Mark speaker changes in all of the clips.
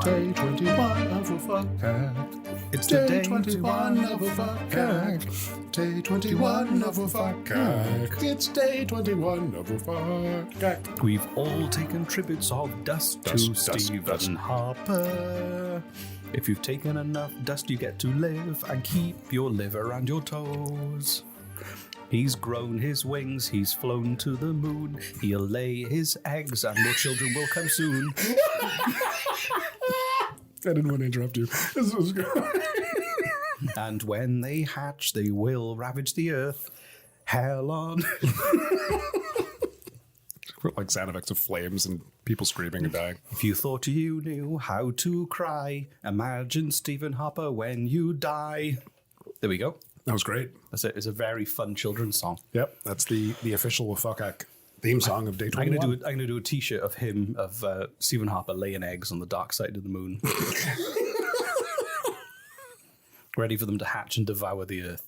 Speaker 1: day 21 of WFUCAC. It's the day 21 of WFUCAC. Day 21 of WFUCAC. It's day 21 of WFUCAC.
Speaker 2: We've all taken tributes of dust to Stephen Harper. If you've taken enough dust, you get to live and keep your liver and your toes. He's grown his wings, he's flown to the moon. He'll lay his eggs and more children will come soon.
Speaker 1: I didn't want to interrupt you. This was good.
Speaker 2: And when they hatch, they will ravage the earth. Hell on.
Speaker 1: Like sound effects of flames and people screaming and dying.
Speaker 2: If you thought you knew how to cry, imagine Stephen Harper when you die. There we go.
Speaker 1: That was great.
Speaker 2: That's it. It's a very fun children's song.
Speaker 1: Yep, that's the official WFUCAC theme song of Day 21.
Speaker 2: I'm going to do a T-shirt of him, of Stephen Harper laying eggs on the dark side of the moon. Ready for them to hatch and devour the earth.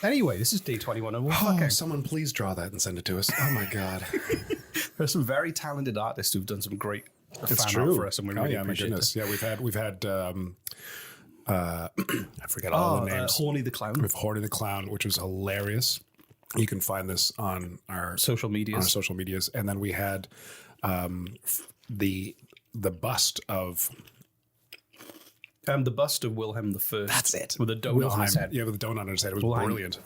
Speaker 2: Anyway, this is Day 21 of WFUCAC.
Speaker 1: Oh, someone please draw that and send it to us. Oh my God.
Speaker 2: There's some very talented artists who've done some great
Speaker 1: It's
Speaker 2: fan
Speaker 1: true.
Speaker 2: art for us, and we really
Speaker 1: my
Speaker 2: appreciate
Speaker 1: goodness.
Speaker 2: it.
Speaker 1: Yeah, we've had I forget all the names.
Speaker 2: Horny the Clown.
Speaker 1: With Horny the Clown, which was hilarious. You can find this on our
Speaker 2: Social medias.
Speaker 1: And then we had the bust of
Speaker 2: the bust of Wilhelm I.
Speaker 1: That's it.
Speaker 2: With a donut on his head.
Speaker 1: Yeah, with a donut on his head. It was brilliant.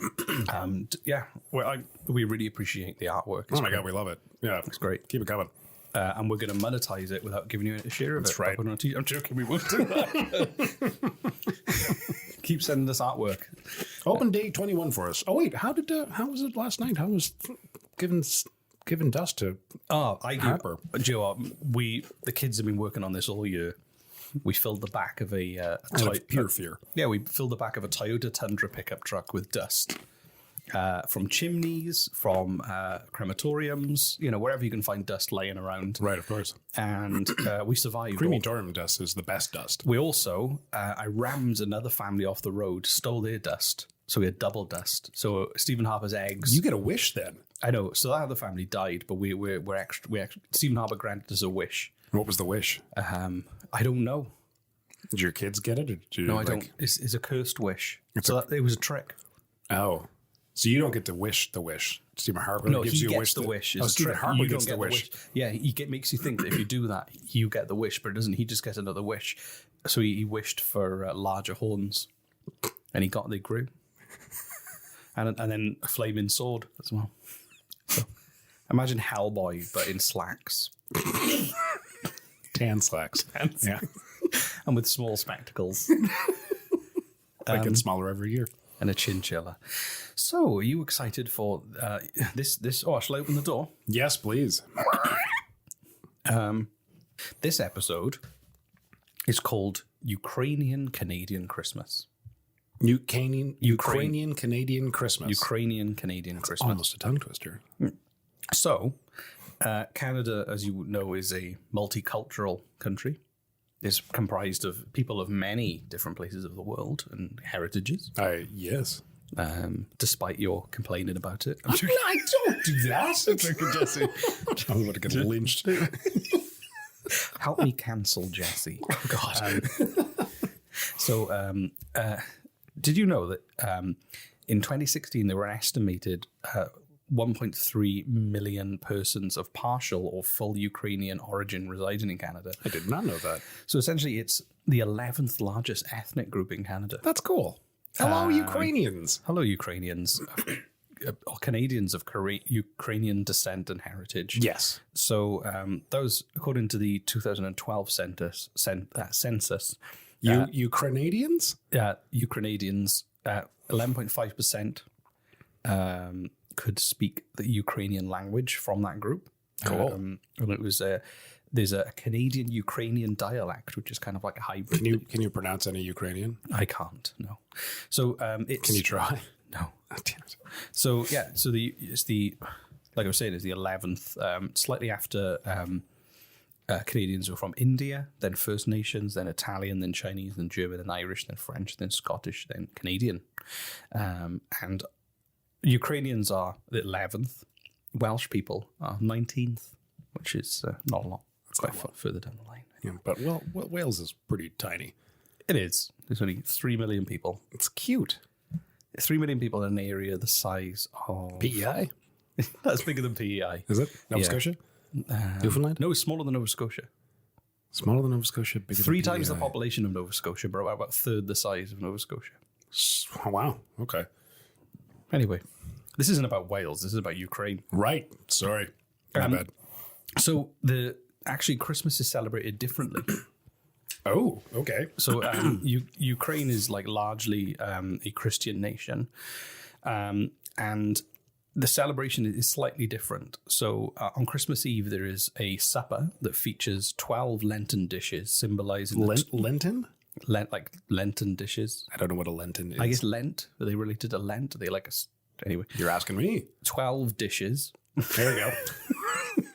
Speaker 2: We really appreciate the artwork.
Speaker 1: Oh my God, we love it. Yeah,
Speaker 2: It's great.
Speaker 1: Keep it coming.
Speaker 2: And we're going to monetize it without giving you a share of it.
Speaker 1: That's right.
Speaker 2: I'm joking, we won't do that. Keep sending us artwork.
Speaker 1: Open Day 21 for us. Oh wait, how was it last night? How was giving dust to Harper?
Speaker 2: Joe, the kids have been working on this all year. We filled the back of a
Speaker 1: pure fear.
Speaker 2: Yeah, we filled the back of a Toyota Tundra pickup truck with dust. From chimneys, from crematoriums, wherever you can find dust laying around.
Speaker 1: Right, of course.
Speaker 2: And we survived.
Speaker 1: Crematorium dust is the best dust.
Speaker 2: We also, I rammed another family off the road, stole their dust. So we had double dust. So Stephen Harper's eggs.
Speaker 1: You get a wish then.
Speaker 2: I know. So that other family died, but we're extra. Stephen Harper granted us a wish.
Speaker 1: What was the wish?
Speaker 2: I don't know.
Speaker 1: Did your kids get it? Or did you,
Speaker 2: no, I don't. It's a cursed wish. It was a trick.
Speaker 1: Oh. So you don't get to wish the wish. Stephen Harper
Speaker 2: gives
Speaker 1: you
Speaker 2: he
Speaker 1: a
Speaker 2: gets
Speaker 1: wish.
Speaker 2: The wish.
Speaker 1: Oh, Stephen Harper gets the wish.
Speaker 2: Yeah, makes you think that if you do that, you get the wish, but it doesn't. He just gets another wish. So he wished for larger horns, and they grew. and then a flaming sword as well. So imagine Hellboy, but in slacks.
Speaker 1: Tan slacks. Yeah.
Speaker 2: And with small spectacles.
Speaker 1: They get smaller every year.
Speaker 2: And a chinchilla. So, are you excited for this? Oh, shall I open the door?
Speaker 1: Yes, please.
Speaker 2: This episode is called Ukrainian Canadian Christmas.
Speaker 1: Ukrainian Canadian Christmas.
Speaker 2: Ukrainian Canadian Christmas.
Speaker 1: Almost a tongue twister.
Speaker 2: So, Canada, as you know, is a multicultural country. It's comprised of people of many different places of the world and heritages.
Speaker 1: Yes.
Speaker 2: Despite your complaining about it.
Speaker 1: I don't do that. Jesse. I'm about to get lynched.
Speaker 2: Help me cancel Jesse.
Speaker 1: Oh, God.
Speaker 2: Did you know that in 2016 there were an estimated 1.3 million persons of partial or full Ukrainian origin residing in Canada?
Speaker 1: I did not know that.
Speaker 2: So essentially it's the 11th largest ethnic group in Canada.
Speaker 1: That's cool. Hello, Ukrainians.
Speaker 2: Hello, Ukrainians. Or Canadians of Ukrainian descent and heritage.
Speaker 1: Yes.
Speaker 2: So those, according to the 2012 census.
Speaker 1: Ukrainians?
Speaker 2: Yeah, Ukrainians, 11.5% could speak the Ukrainian language from that group.
Speaker 1: Cool.
Speaker 2: And it was there's a Canadian Ukrainian dialect, which is kind of like a hybrid.
Speaker 1: Can you pronounce any Ukrainian?
Speaker 2: I can't. No. So
Speaker 1: can you try?
Speaker 2: No.
Speaker 1: Oh, damn it.
Speaker 2: So yeah. So it's the like I was saying, it's the 11th, slightly after Canadians were from India, then First Nations, then Italian, then Chinese, then German, then Irish, then French, then Scottish, then Canadian, and Ukrainians are the 11th. Welsh people are 19th, which is not a lot. It's quite further down the line.
Speaker 1: Yeah, but Wales is pretty tiny.
Speaker 2: It is. There's only 3 million people.
Speaker 1: It's cute.
Speaker 2: 3 million people in an area the size of...
Speaker 1: PEI?
Speaker 2: That's bigger than PEI.
Speaker 1: Is it? Nova Scotia? Newfoundland?
Speaker 2: No, it's smaller than Nova Scotia.
Speaker 1: Smaller than Nova Scotia, bigger
Speaker 2: Three
Speaker 1: than
Speaker 2: times the
Speaker 1: PEI.
Speaker 2: population of Nova Scotia, but about a third the size of Nova Scotia.
Speaker 1: Oh, wow. Okay.
Speaker 2: Anyway, this isn't about Wales. This is about Ukraine.
Speaker 1: Right. Sorry. My bad.
Speaker 2: So actually Christmas is celebrated differently.
Speaker 1: Oh, okay.
Speaker 2: So Ukraine is like largely a Christian nation, and the celebration is slightly different. So on Christmas Eve, there is a supper that features 12 Lenten dishes symbolizing
Speaker 1: Lenten?
Speaker 2: like Lenten dishes.
Speaker 1: I don't know what a Lenten is.
Speaker 2: I guess Lent. Are they related to Lent? Are they like anyway?
Speaker 1: You're asking me.
Speaker 2: 12 dishes.
Speaker 1: There you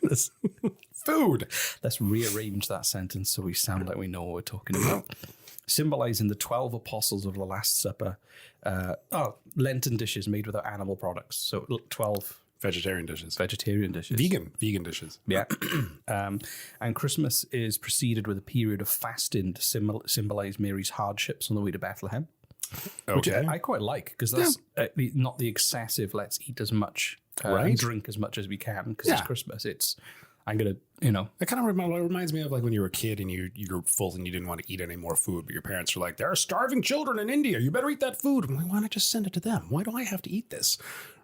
Speaker 1: go. Food.
Speaker 2: Let's rearrange that sentence so we sound like we know what we're talking about. Symbolizing the 12 apostles of the Last Supper. Lenten dishes made without animal products. So 12
Speaker 1: Vegetarian dishes.
Speaker 2: vegetarian dishes.
Speaker 1: Vegan dishes.
Speaker 2: Yeah. And Christmas is preceded with a period of fasting to symbolize Mary's hardships on the way to Bethlehem. Which
Speaker 1: Okay.
Speaker 2: I quite like, because that's not the excessive, let's eat as much and drink as much as we can, because it's Christmas. I'm going to,
Speaker 1: It kind of reminds me of like when you were a kid and you're full and you didn't want to eat any more food, but your parents are like, there are starving children in India. You better eat that food. I'm like, why not just send it to them? Why do I have to eat this?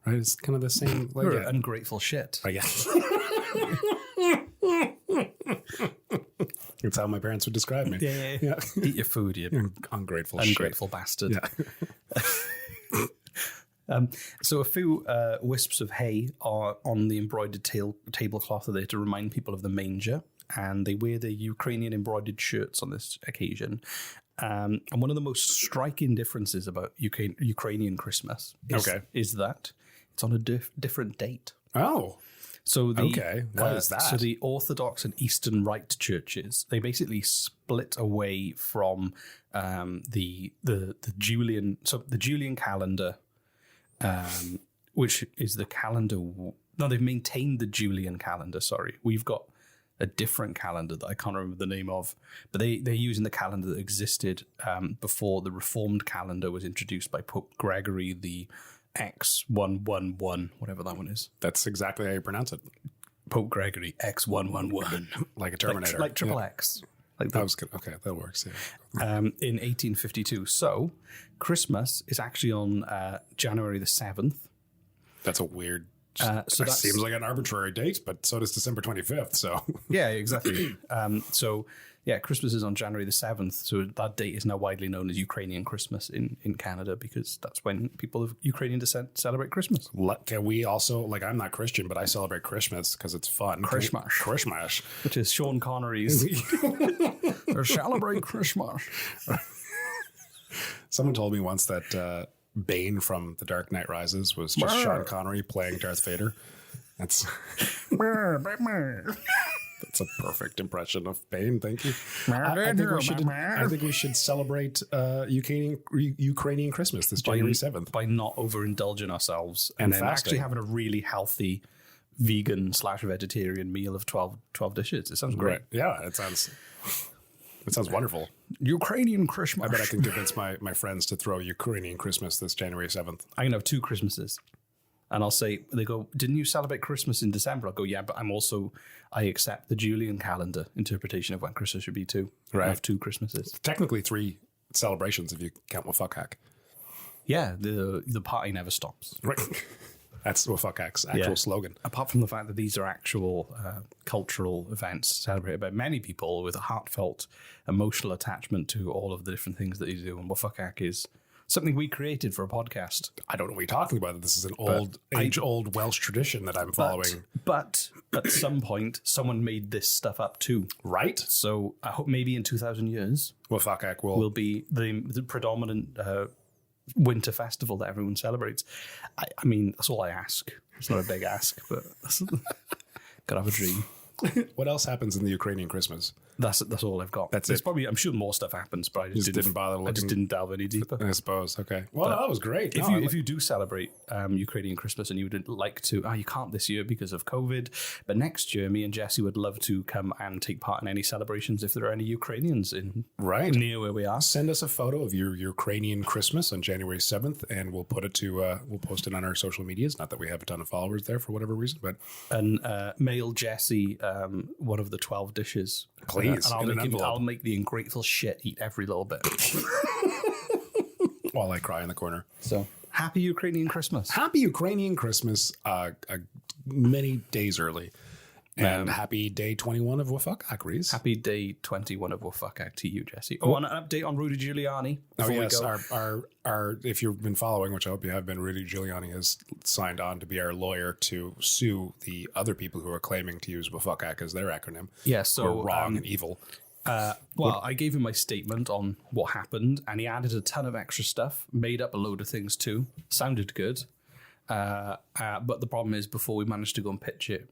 Speaker 1: Right? It's kind of the same. Like,
Speaker 2: we're ungrateful shit.
Speaker 1: I guess. That's how my parents would describe me.
Speaker 2: Yeah. Eat your food, you
Speaker 1: Ungrateful
Speaker 2: bastard.
Speaker 1: Yeah.
Speaker 2: So a few wisps of hay are on the embroidered tablecloth there to remind people of the manger, and they wear their Ukrainian embroidered shirts on this occasion. And one of the most striking differences about Ukrainian Christmas is that it's on a different date.
Speaker 1: Oh.
Speaker 2: So
Speaker 1: What is that?
Speaker 2: So the Orthodox and Eastern Rite churches, they basically split away from the Julian. So the Julian calendar, which is the calendar. No, they've maintained the Julian calendar. Sorry, we've got a different calendar that I can't remember the name of, but they're using the calendar that existed before the Reformed calendar was introduced by Pope Gregory the X111, whatever that one is.
Speaker 1: That's exactly how you pronounce it.
Speaker 2: Pope Gregory X111,
Speaker 1: Like a Terminator.
Speaker 2: like triple X. Like
Speaker 1: That was good. Okay, that works. Yeah.
Speaker 2: in 1852. So Christmas is actually on January the 7th.
Speaker 1: That's a weird.
Speaker 2: So
Speaker 1: that
Speaker 2: that
Speaker 1: seems like an arbitrary date, but so does December 25th. So
Speaker 2: yeah, exactly. Christmas is on January the 7th. So that date is now widely known as Ukrainian Christmas in Canada, because that's when people of Ukrainian descent celebrate Christmas.
Speaker 1: can we also, like, I'm not Christian, but I celebrate Christmas because it's fun. Christmas.
Speaker 2: Which is Sean Connery's celebrate Christmas.
Speaker 1: Someone told me once that Bane from The Dark Knight Rises was just Sean Connery playing Darth Vader. That's that's a perfect impression of Bane. Thank you. I think we should celebrate Ukrainian Christmas this January 7th
Speaker 2: by not overindulging ourselves and then
Speaker 1: fasting.
Speaker 2: actually having a really healthy vegan/vegetarian meal of 12 dishes. It sounds great.
Speaker 1: Right. Yeah, it sounds wonderful.
Speaker 2: Ukrainian Christmas.
Speaker 1: I bet I can convince my friends to throw Ukrainian Christmas this January 7th.
Speaker 2: I'm going to have 2 Christmases. And I'll say, they go, didn't you celebrate Christmas in December? I'll go, yeah, but I accept the Julian calendar interpretation of when Christmas should be too.
Speaker 1: Right.
Speaker 2: I have 2 Christmases.
Speaker 1: Technically 3 celebrations if you count WFUCAC.
Speaker 2: Yeah, the party never stops.
Speaker 1: Right. That's WFUCAC's actual slogan.
Speaker 2: Apart from the fact that these are actual cultural events celebrated by many people with a heartfelt emotional attachment to all of the different things that you do. And WFUCAC is something we created for a podcast.
Speaker 1: I don't know what you're talking about. This is an age-old Welsh tradition that I'm following.
Speaker 2: But at some point, someone made this stuff up too.
Speaker 1: Right?
Speaker 2: So I hope maybe in 2,000 years,
Speaker 1: WFUCAC
Speaker 2: will be the predominant winter festival that everyone celebrates. I mean, that's all I ask. It's not a big ask, but gotta have a dream.
Speaker 1: What else happens in the Ukrainian Christmas?
Speaker 2: That's all I've got.
Speaker 1: That's
Speaker 2: There's
Speaker 1: it.
Speaker 2: Probably, I'm sure more stuff happens, but I just
Speaker 1: didn't bother
Speaker 2: I just
Speaker 1: looking.
Speaker 2: didn't delve any deeper.
Speaker 1: I suppose. Okay. Well, that was great.
Speaker 2: If you do celebrate Ukrainian Christmas and you would like to, you can't this year because of COVID, but next year, me and Jesse would love to come and take part in any celebrations if there are any Ukrainians near where we are.
Speaker 1: Send us a photo of your Ukrainian Christmas on January 7th, and we'll put it we'll post it on our social medias. Not that we have a ton of followers there for whatever reason, but
Speaker 2: mail Jesse one of the 12 dishes,
Speaker 1: please.
Speaker 2: And I'll make the ungrateful shit eat every little bit
Speaker 1: while I cry in the corner.
Speaker 2: So happy Ukrainian Christmas!
Speaker 1: Happy Ukrainian Christmas! Many days early. And happy day 21 of WFUCAC, Reese.
Speaker 2: Happy day 21 of WFUCAC to you, Jesse. Oh, and an update on Rudy Giuliani.
Speaker 1: Oh, yes. Our if you've been following, which I hope you have been, Rudy Giuliani has signed on to be our lawyer to sue the other people who are claiming to use WFUCAC as their acronym.
Speaker 2: Yeah, so
Speaker 1: who are wrong and evil.
Speaker 2: I gave him my statement on what happened, and he added a ton of extra stuff, made up a load of things too. Sounded good. But the problem is, before we managed to go and pitch it,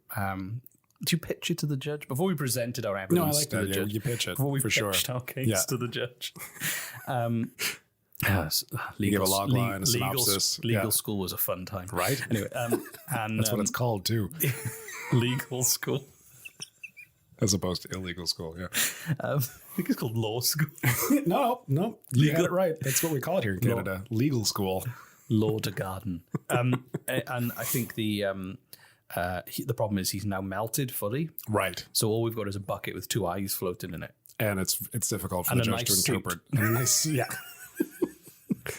Speaker 2: do you pitch it to the judge? Before we presented our evidence
Speaker 1: No, I like
Speaker 2: to
Speaker 1: that.
Speaker 2: the judge.
Speaker 1: You pitch it,
Speaker 2: before we
Speaker 1: for sure.
Speaker 2: pitched our case to the judge.
Speaker 1: You give a log line, a synopsis.
Speaker 2: Legal school was a fun time.
Speaker 1: Right?
Speaker 2: Anyway, and
Speaker 1: That's what it's called, too.
Speaker 2: legal school.
Speaker 1: As opposed to illegal school, yeah.
Speaker 2: I think it's called law school.
Speaker 1: No. You got it right. That's what we call it here in Canada. Legal school.
Speaker 2: Law to garden. And I think the problem is he's now melted fully.
Speaker 1: Right.
Speaker 2: So all we've got is a bucket with two eyes floating in it.
Speaker 1: And it's difficult for the judge to interpret. And a nice, yeah.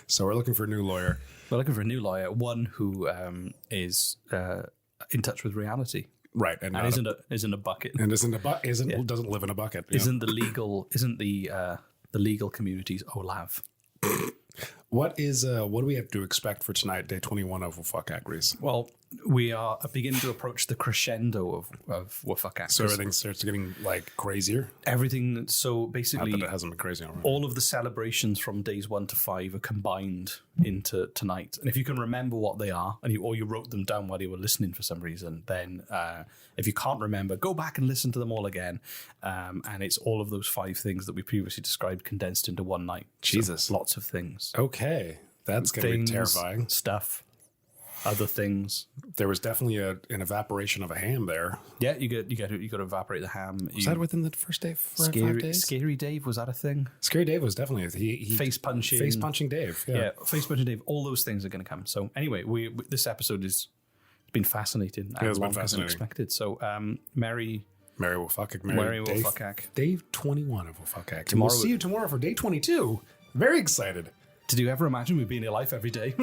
Speaker 1: So we're looking for a new lawyer.
Speaker 2: We're looking for a new lawyer, one who is in touch with reality.
Speaker 1: Right.
Speaker 2: And isn't a bucket.
Speaker 1: And doesn't live in a bucket.
Speaker 2: Isn't the legal community's Olav.
Speaker 1: What do we have to expect for tonight, day 21 of WFUCAC, Reese?
Speaker 2: Well, we are beginning to approach the crescendo of WFUCAC.
Speaker 1: So everything starts getting like crazier?
Speaker 2: Everything, so basically...
Speaker 1: Not that it hasn't been crazy already.
Speaker 2: All of the celebrations from days 1 to 5 are combined into tonight. And if you can remember what they are, or you wrote them down while you were listening for some reason, then if you can't remember, go back and listen to them all again. And it's all of those 5 things that we previously described condensed into one night.
Speaker 1: Jesus.
Speaker 2: So lots of things.
Speaker 1: Okay. That's going to be terrifying.
Speaker 2: Stuff. Other things.
Speaker 1: There was definitely an evaporation of a ham there.
Speaker 2: Yeah, you got to evaporate the ham.
Speaker 1: Was that within the first day? 5 days?
Speaker 2: Scary Dave, was that a thing?
Speaker 1: Scary Dave was definitely he
Speaker 2: face punching.
Speaker 1: Face punching Dave. Yeah,
Speaker 2: face punching Dave. All those things are going to come. So anyway, this episode has been fascinating.
Speaker 1: It's been fascinating.
Speaker 2: Unexpected. So Merry
Speaker 1: WFUCAC.
Speaker 2: Merry WFUCAC.
Speaker 1: Day 21 of WFUCAC.
Speaker 2: Tomorrow,
Speaker 1: we'll see you tomorrow for day 22. Very excited.
Speaker 2: Did you ever imagine we'd be in your life every day?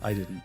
Speaker 2: I didn't.